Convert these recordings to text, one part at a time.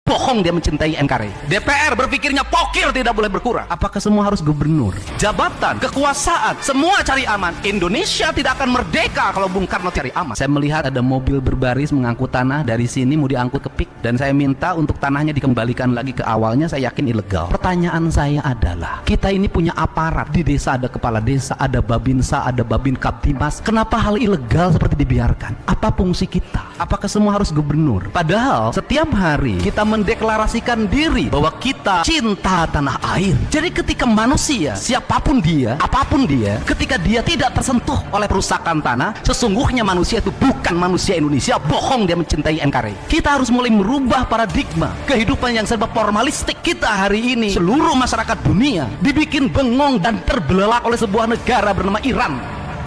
Bohong dia mencintai NKRI. DPR berpikirnya pokir tidak boleh berkurang. Apakah semua harus gubernur? Jabatan, kekuasaan, semua cari aman. Indonesia tidak akan merdeka kalau Bung Karno cari aman. Saya melihat ada mobil berbaris mengangkut tanah dari sini mau diangkut ke PIK, dan saya minta untuk tanahnya dikembalikan lagi ke awalnya. Saya yakin ilegal. Pertanyaan saya adalah, kita ini punya aparat. Di desa ada kepala desa, ada babinsa, ada babin kaptimas. Kenapa hal ilegal seperti dibiarkan? Apa fungsi kita? Apakah semua harus gubernur? Padahal setiap hari kita mendeklarasikan diri bahwa kita cinta tanah air. Jadi ketika manusia, siapapun dia, apapun dia, ketika dia tidak tersentuh oleh perusakan tanah, sesungguhnya manusia itu bukan manusia Indonesia. Bohong dia mencintai NKRI. Kita harus mulai merubah paradigma kehidupan yang serba formalistik kita hari ini. Seluruh masyarakat dunia dibikin bengong dan terbelalak oleh sebuah negara bernama Iran.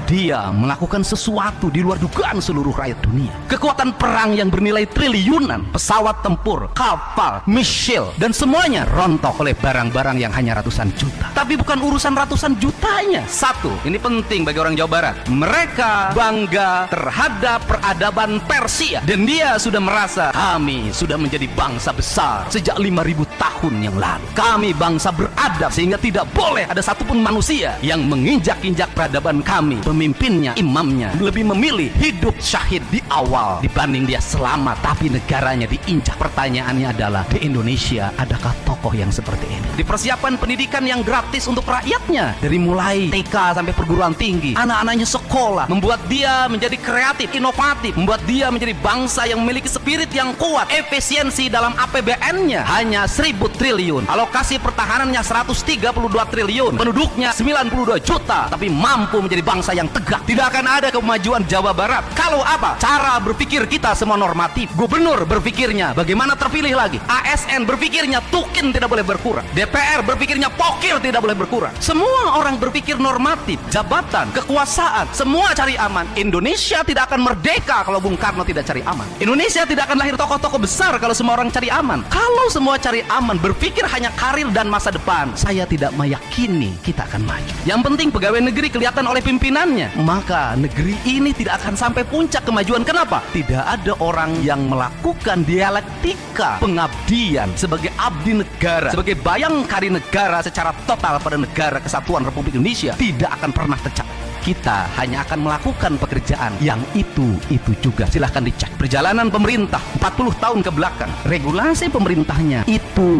Dia melakukan sesuatu di luar dugaan seluruh rakyat dunia. Kekuatan perang yang bernilai triliunan, pesawat tempur, kapal, misil, dan semuanya rontok oleh barang-barang yang hanya ratusan juta. Tapi bukan urusan ratusan jutanya. Satu, ini penting bagi orang Jawa Barat. Mereka bangga terhadap peradaban Persia, dan dia sudah merasa kami sudah menjadi bangsa besar sejak 5.000 tahun yang lalu. Kami bangsa beradab sehingga tidak boleh ada satupun manusia yang menginjak-injak peradaban kami. Pemimpinnya, imamnya lebih memilih hidup syahid di awal dibanding dia selamat tapi negaranya diinjak. Pertanyaannya adalah, di Indonesia adakah tokoh yang seperti ini? Dipersiapkan pendidikan yang gratis untuk rakyatnya dari mulai TK sampai perguruan tinggi. Anak-anaknya sekolah, membuat dia menjadi kreatif, inovatif, membuat dia menjadi bangsa yang memiliki spirit yang kuat. Efisiensi dalam APBN-nya hanya 1.000 triliun, alokasi pertahanannya 132 triliun, penduduknya 92 juta, tapi mampu menjadi bangsa yang tegak. Tidak akan ada kemajuan Jawa Barat kalau apa? Cara berpikir kita semua normatif. Gubernur berpikirnya bagaimana terpilih lagi. ASN berpikirnya tukin tidak boleh berkurang. DPR berpikirnya pokir tidak boleh berkurang. Semua orang berpikir normatif. Jabatan, kekuasaan, semua cari aman. Indonesia tidak akan merdeka kalau Bung Karno tidak cari aman. Indonesia tidak akan lahir tokoh-tokoh besar kalau semua orang cari aman. Kalau semua cari aman, berpikir hanya karir dan masa depan, saya tidak meyakini kita akan maju. Yang penting pegawai negeri kelihatan oleh pimpinannya, maka negeri ini tidak akan sampai puncak kemajuan. Kenapa? Tidak ada orang yang melakukan dialektika pengabdian sebagai abdi negara, sebagai bayangkari negara secara total pada negara kesatuan Republik Indonesia. Tidak akan pernah tercapai. Kita hanya akan melakukan pekerjaan yang itu juga. Silahkan dicek perjalanan pemerintah 40 tahun ke belakang, regulasi pemerintahnya itu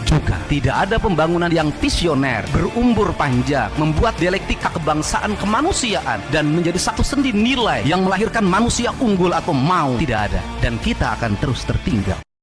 juga. Tidak ada pembangunan yang visioner, berumbur panjang, membuat dialektika kebangsaan, kemanusiaan, dan menjadi satu sendi nilai yang melahirkan manusia unggul atau mau. Tidak ada, dan kita akan terus tertinggal.